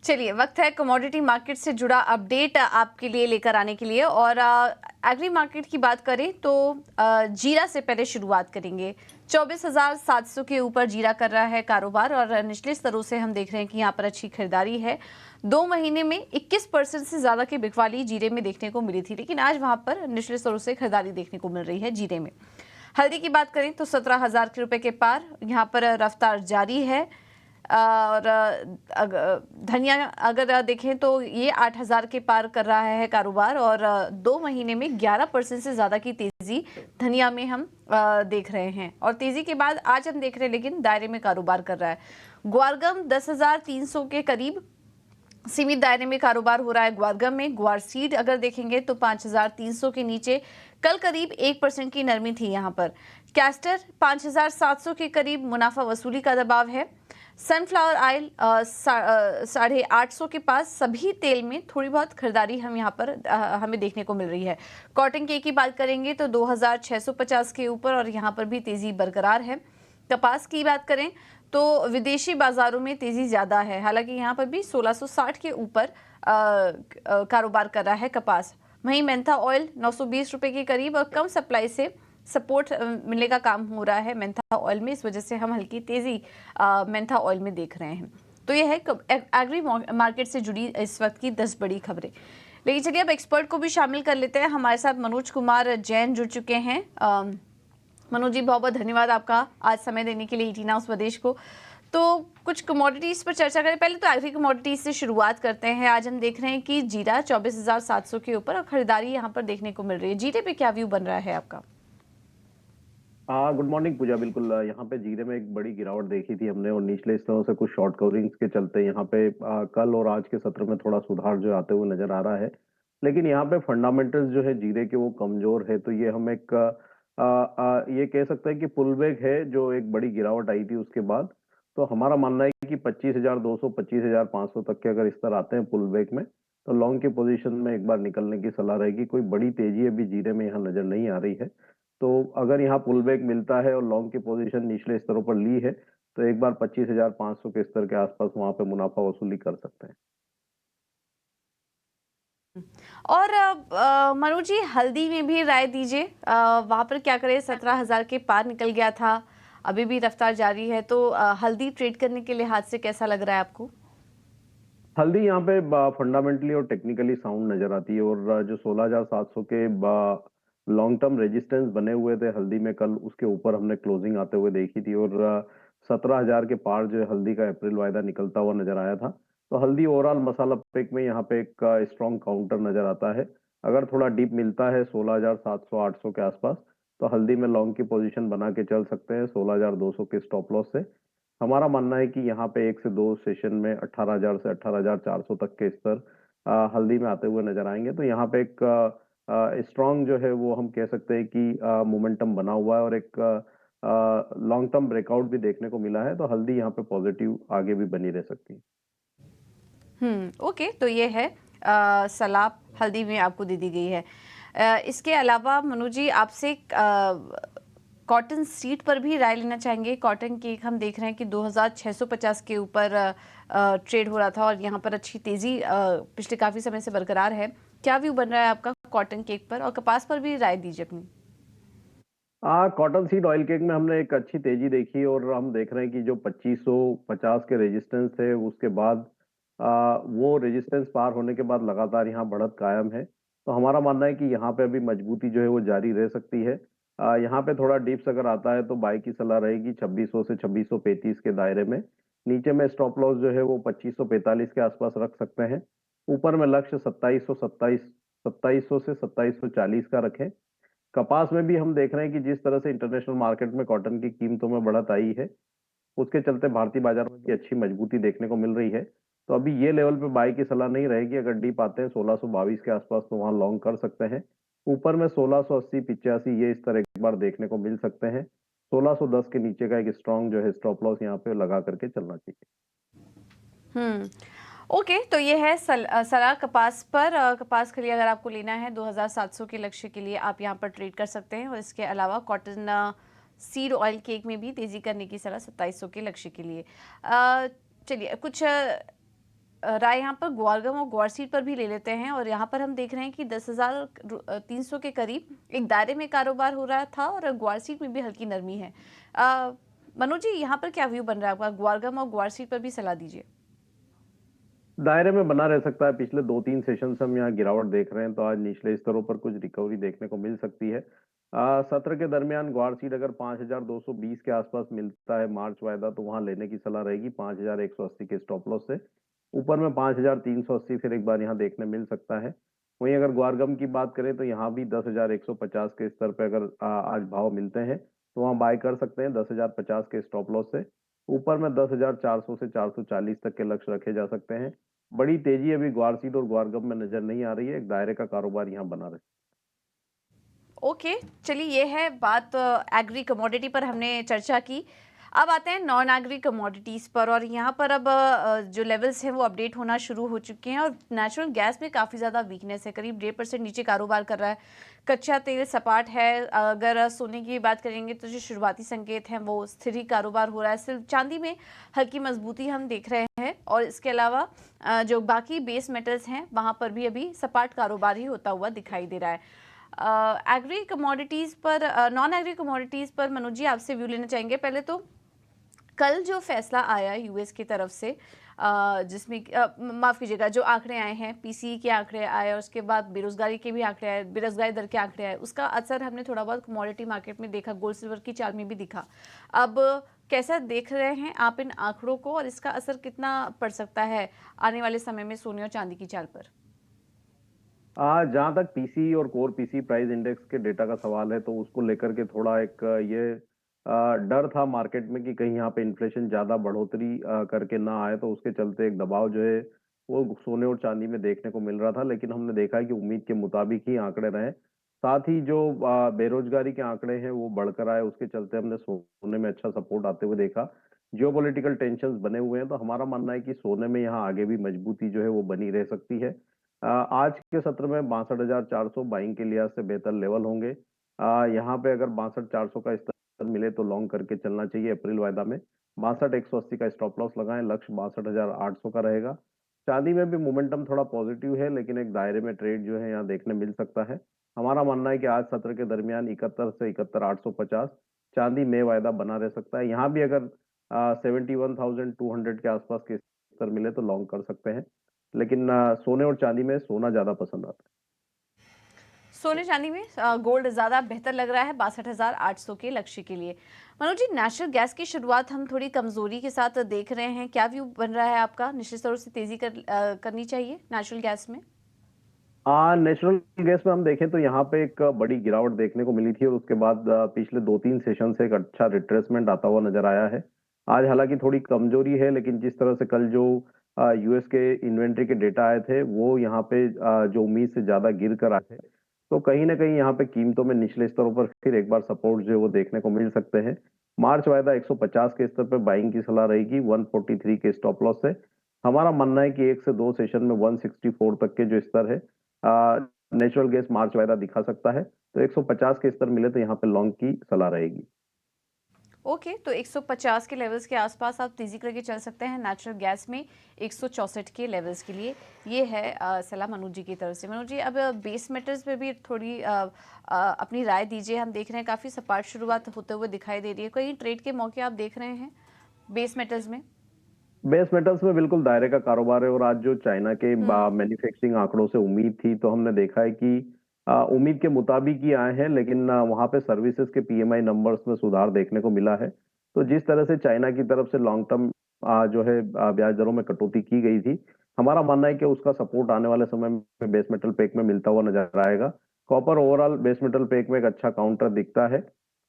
चलिए, वक्त है कमोडिटी मार्केट से जुड़ा अपडेट आपके लिए लेकर आने के लिए। और एग्री मार्केट की बात करें तो जीरा से पहले शुरुआत करेंगे। 24,700 के ऊपर जीरा कर रहा है कारोबार और निचले स्तरों से हम देख रहे हैं कि यहाँ पर अच्छी खरीदारी है। 2 महीने में 21% से ज़्यादा की बिकवाली जीरे में देखने को मिली थी, लेकिन आज वहाँ पर निचले स्तरों से खरीदारी देखने को मिल रही है जीरे में। हल्दी की बात करें तो 17,000 के रुपए के पार यहाँ पर रफ्तार जारी है। और धनिया अगर देखें तो ये 8,000 के पार कर रहा है कारोबार और 2 महीने में 11% से ज़्यादा की तेज़ी धनिया में हम देख रहे हैं। और तेज़ी के बाद आज हम देख रहे हैं लेकिन दायरे में कारोबार कर रहा है। ग्वारगम 10,300 के करीब सीमित दायरे में कारोबार हो रहा है ग्वारगम में। ग्वार सीड अगर देखेंगे तो 5,300 के नीचे, कल करीब 1% की नरमी थी यहाँ पर। कैस्टर 5,700 के करीब मुनाफा वसूली का दबाव है। सनफ्लावर ऑयल 850 के पास। सभी तेल में थोड़ी बहुत खरीदारी हम यहाँ पर हमें देखने को मिल रही है। कॉटन केक की बात करेंगे तो 2,650 के ऊपर और यहाँ पर भी तेजी बरकरार है। कपास की बात करें तो विदेशी बाजारों में तेजी ज्यादा है, हालांकि यहाँ पर भी 1660 के ऊपर कारोबार कर रहा है कपास। वहीं मेंथा ऑयल 920 रुपए के करीब और कम सप्लाई से सपोर्ट मिलने का काम हो रहा है मेंथा ऑयल में। इस वजह से हम हल्की तेजी मेंथा ऑयल में देख रहे हैं। तो यह है एग्री मार्केट से जुड़ी इस वक्त की 10 बड़ी खबरें। लेकिन चलिए अब एक्सपर्ट को भी शामिल कर लेते हैं। हमारे साथ मनोज कुमार जैन जुड़ चुके हैं। मनोज जी, बहुत बहुत धन्यवाद आपका आज समय देने के लिए 18 हाउस स्वदेश को। तो कुछ कमोडिटीज पर चर्चा करें। पहले तो एग्री कमोडिटीज से शुरुआत करते हैं। आज हम देख रहे हैं कि जीरा 24,700 के ऊपर और खरीदारी यहाँ पर देखने को मिल रही है। जीरे पे क्या व्यू बन रहा है आपका? गुड मॉर्निंग पूजा। बिल्कुल, यहाँ पे जीरे में एक बड़ी गिरावट देखी थी हमने और निचले स्तरों से कुछ शॉर्ट कवरिंग्स के चलते यहाँ पे कल और आज के सत्र में थोड़ा सुधार जो आते हुए नजर आ रहा है। लेकिन यहाँ पे फंडामेंटल्स जो है जीरे के वो कमजोर है, तो ये हम एक ये कह सकते हैं कि पुल बैक है जो एक बड़ी गिरावट आई थी उसके बाद। तो हमारा मानना है कि 25,200 25,500 तक के अगर स्तर आते हैं पुल बैक में, तो लॉन्ग की पोजीशन में एक बार निकलने की सलाह रहेगी। कोई बड़ी तेजी अभी जीरे में यहाँ नजर नहीं आ रही है। तो अगर यहाँ पुल बैक मिलता है और लॉन्ग की पोजीशन निचले स्तरों पर ली है, तो एक बार 25,500 के स्तर के आसपास वहां पे मुनाफा वसूली कर सकते हैं। और मनोज जी, हल्दी में भी राय दीजिए। वहां पर क्या करें? 17,000 के पार निकल गया था, अभी भी रफ्तार जारी है। तो हल्दी ट्रेड करने के लिहाज से कैसा लग रहा है आपको? हल्दी यहाँ पे फंडामेंटली और टेक्निकली साउंड नजर आती है और जो 16,700 के लॉन्ग टर्म रेजिस्टेंस बने हुए थे हल्दी में, कल उसके ऊपर हमने क्लोजिंग आते हुए देखी थी और 17,000 के पार जो है हल्दी का अप्रैल वायदा निकलता हुआ नजर आया था। तो हल्दी ओवरऑल मसाला पैक में यहाँ पे एक स्ट्रॉन्ग काउंटर नजर आता है। अगर थोड़ा डीप मिलता है 16,700 800 के आसपास, तो हल्दी में लॉन्ग की पोजीशन बना के चल सकते हैं 16,200 के स्टॉप लॉस से। हमारा मानना है कि यहाँ पे 1 से 2 सेशन में 18,000 से 18,400 तक के स्तर हल्दी में आते हुए नजर आएंगे। तो यहाँ पे एक स्ट्रॉन्ग जो है वो हम कह सकते हैं कि मोमेंटम बना हुआ है और एक लॉन्ग टर्म ब्रेकआउट भी देखने को मिला है। तो हल्दी यहाँ पे पॉजिटिव आगे भी बनी रह सकती है। ओके, तो ये है सलाह हल्दी में आपको दे दी गई है। इसके अलावा मनोज जी, आपसे कॉटन सीड पर भी राय लेना चाहेंगे। कॉटन केक हम देख रहे हैं कि 2,650 के ऊपर ट्रेड हो रहा था और यहाँ पर अच्छी तेजी पिछले काफी समय से बरकरार है। क्या व्यू बन रहा है आपका कॉटन केक पर? और कपास पर भी राय दीजिए अपनी। कॉटन सीड ऑयल केक में हमने एक अच्छी तेजी देखी और हम देख रहे हैं कि जो 2550 के रेजिस्टेंस थे उसके बाद वो रेजिस्टेंस पार होने के बाद लगातार यहाँ बढ़त कायम है। तो हमारा मानना है कि यहाँ पे अभी मजबूती जो है वो जारी रह सकती है। यहाँ पे थोड़ा डिप्स अगर आता है तो बाई की सलाह रहेगी 2600 से 2635 के दायरे में। नीचे में स्टॉप लॉस जो है वो 2545 के आसपास रख सकते हैं। ऊपर में लक्ष्य 2700 से 2740 का रखें। कपास में भी हम देख रहे हैं कि जिस तरह से इंटरनेशनल मार्केट में कॉटन की कीमतों में बढ़त आई है, उसके चलते भारतीय बाजार में भी अच्छी मजबूती देखने को मिल रही है। तो अभी ये लेवल पे बाई की सलाह नहीं रहेगी। अगर डीप आते हैं 1622 के आसपास तो वहां लॉन्ग कर सकते हैं। ऊपर में 1680 85 ये इस तरह एक बार देखने को मिल सकते हैं। 1610 के नीचे का एक स्ट्रॉन्ग जो है स्टॉप लॉस यहाँ पे लगा करके चलना चाहिए। हम्म ओके, तो ये है सलाह कपास पर। कपास के लिए अगर आपको लेना है 2,700 के लक्ष्य के लिए आप यहाँ पर ट्रेड कर सकते हैं। और इसके अलावा कॉटन सीड ऑयल केक में भी तेजी करने की सलाह 2700 के लक्ष्य के लिए। चलिए कुछ राय यहाँ पर ग्वारगम और ग्वारसीड पर भी ले लेते हैं, और यहाँ पर हम देख रहे हैं कि 10,300 के करीब एक दायरे में कारोबार हो रहा था, और ग्वारसीड में भी हल्की नरमी है। मनोज जी, यहाँ पर क्या व्यू बन रहा है आपका? ग्वारगम और ग्वारसीड पर भी सलाह दीजिए। दायरे में बना रह सकता है। पिछले 2-3 सेशन से हम यहाँ गिरावट देख रहे हैं, तो आज निचले स्तरों पर कुछ रिकवरी देखने को मिल सकती है। सत्र के दरमियान ग्वारसीड अगर 5,220 के आसपास मिलता है मार्च वायदा, तो वहां लेने की सलाह रहेगी 5,180 के स्टॉप लॉस से। ऊपर में 5,380 फिर एक बार यहाँ देखने मिल सकता है। वहीं अगर ग्वारगम की बात करें तो यहाँ भी 10,150 के स्तर पे अगर आज भाव मिलते हैं, तो वहाँ बाय कर सकते हैं 10,050 के स्टॉप लॉस से। ऊपर में 10,400 से 440 तक के लक्ष्य रखे जा सकते हैं। बड़ी तेजी अभी ग्वारसीड और ग्वारगम में नजर नहीं आ रही है। एक दायरे का कारोबार यहाँ बना रहे। ओके, चलिए, ये है बात एग्री कमोडिटी पर हमने चर्चा की। अब आते हैं नॉन एग्री कमोडिटीज़ पर, और यहाँ पर अब जो लेवल्स हैं वो अपडेट होना शुरू हो चुके हैं, और नेचुरल गैस में काफ़ी ज़्यादा वीकनेस है, करीब 1.5% नीचे कारोबार कर रहा है। कच्चा तेल सपाट है। अगर सोने की बात करेंगे तो जो शुरुआती संकेत हैं वो स्थिर ही कारोबार हो रहा है। सिर्फ चांदी में हल्की मजबूती हम देख रहे हैं, और इसके अलावा जो बाकी बेस मेटल्स हैं वहाँ पर भी अभी सपाट कारोबार ही होता हुआ दिखाई दे रहा है। एग्री कमोडिटीज़ पर, नॉन एग्री कमोडिटीज़ पर मनोज जी आपसे व्यू लेना चाहेंगे। पहले तो कल जो फैसला आया यूएस की तरफ से, जिसमें माफ़ कीजिएगा, जो आंकड़े आए हैं, पीसीई के आंकड़े आए, और उसके बाद बेरोजगारी के भी आंकड़े आए, बेरोजगारी दर के आंकड़े आए, उसका असर हमने थोड़ा बहुत कमोडिटी मार्केट में देखा, गोल्ड सिल्वर की चाल में भी दिखा। अब कैसा देख रहे हैं आप इन आंकड़ों को, और इसका असर कितना पड़ सकता है आने वाले समय में सोने और चांदी की चाल पर? जहां तक पीसी और कोर पीसी प्राइस इंडेक्स के डेटा का सवाल है, तो उसको लेकर के थोड़ा एक ये डर था मार्केट में कि कहीं यहाँ पे इन्फ्लेशन ज्यादा बढ़ोतरी करके ना आए, तो उसके चलते एक दबाव जो है वो सोने और चांदी में देखने को मिल रहा था। लेकिन हमने देखा है कि उम्मीद के मुताबिक ही आंकड़े रहे। साथ ही जो बेरोजगारी के आंकड़े हैं वो बढ़कर आए, उसके चलते हमने सोने में अच्छा सपोर्ट आते हुए देखा। जियोपॉलिटिकल टेंशंस बने हुए हैं, तो हमारा मानना है कि सोने में यहाँ आगे भी मजबूती जो है वो बनी रह सकती है। आज के सत्र में 62,400 बाइंग के लिहाज से बेहतर लेवल होंगे। यहाँ पे अगर 62,400 का स्तर मिले तो लॉन्ग करके चलना चाहिए अप्रैल वायदा में। 62,180 का स्टॉप लॉस लगाएं, लक्ष्य 62,800 का रहेगा। चांदी में भी मोमेंटम थोड़ा पॉजिटिव है, लेकिन एक दायरे में ट्रेड जो है यहाँ देखने मिल सकता है। हमारा मानना है कि आज सत्र के दरमियान 71 से 71,850 चांदी में वायदा बना रह सकता है। यहाँ भी अगर 71,200 के आसपास के स्तर मिले तो लॉन्ग कर सकते हैं। लेकिन सोने और चांदी में सोना ज्यादा पसंद आता है। सोने चांदी में गोल्ड ज़्यादा बेहतर लग रहा है 62,800 के लक्ष्य के लिए। मनोज जी, नेचुरल गैस की शुरुआत हम थोड़ी कमजोरी के साथ देख रहे हैं, क्या व्यू बन रहा है आपका? निश्चित तौर से तेजी करनी चाहिए नेचुरल गैस में? नेचुरल गैस में हम देखें तो यहाँ पे एक बड़ी गिरावट देखने को मिली थी, और उसके बाद पिछले 2-3 सेशन से एक अच्छा रिट्रेसमेंट आता हुआ नजर आया है। आज हालांकि थोड़ी कमजोरी है, लेकिन जिस तरह से कल जो यूएस के इन्वेंट्री के डेटा आए थे वो यहाँ पे जो उम्मीद से ज्यादा गिर कर आए थे, तो कहीं ना कहीं यहाँ पे कीमतों में निचले स्तरों पर फिर एक बार सपोर्ट जो है वो देखने को मिल सकते हैं। मार्च वायदा 150 के स्तर पर बाइंग की सलाह रहेगी 143 के स्टॉप लॉस से। हमारा मानना है कि 1 से 2 सेशन में 164 तक के जो स्तर है नेचुरल गैस मार्च वायदा दिखा सकता है, तो 150 के स्तर मिले तो यहाँ पे लॉन्ग की सलाह रहेगी। ओके, तो 150 के लेवल्स के आसपास आप तेजी करके चल सकते हैं नेचुरल गैस में 164 के लेवल्स के लिए। ये है सलाह मनोज जी की तरफ से। मनोज जी, अब बेस मेटल्स पे भी थोड़ी अपनी राय दीजिए। हम देख रहे हैं काफ़ी सपाट शुरुआत होते हुए दिखाई दे रही है, कहीं ट्रेड के मौके आप देख रहे हैं बेस मेटल्स में? बेस मेटल्स में बिल्कुल दायरे का कारोबार है, और आज जो चाइना के हम्म। मैन्युफैक्चरिंग आंकड़ों से उम्मीद थी, तो हमने देखा है कि उम्मीद के मुताबिक ही आए हैं, लेकिन वहां पे सर्विसेज के पीएमआई नंबर्स में सुधार देखने को मिला है। तो जिस तरह से चाइना की तरफ से लॉन्ग टर्म जो है ब्याज दरों में कटौती की गई थी, हमारा मानना है कि उसका सपोर्ट आने वाले समय में बेस मेटल पैक में मिलता हुआ नजर आएगा। Copper overall base metal pack में एक अच्छा काउंटर दिखता है।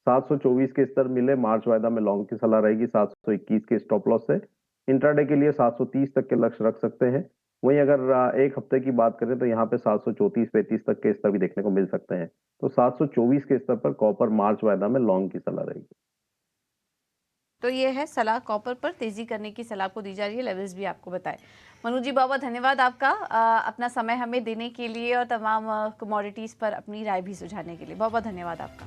724 के स्तर मिले मार्च वायदा में लॉन्ग की सलाह रहेगी 721 के स्टॉप लॉस से। इंट्राडे के लिए 730 तक के लक्ष्य रख सकते हैं। वहीं अगर एक हफ्ते की बात करें तो यहाँ पे 734-35 तक के स्तर भी देखने को मिल सकते हैं। तो 724 के स्तर पर कॉपर मार्च वायदा में लॉन्ग की सलाह रहेगी। तो ये है सलाह, कॉपर पर तेजी करने की सलाह को दी जा रही है, लेवल्स भी आपको बताए। मनु जी, बहुत बहुत धन्यवाद आपका अपना समय हमें देने के लिए, और तमाम कमोडिटीज़ पर अपनी राय भी सुझाने के लिए। बहुत बहुत धन्यवाद आपका।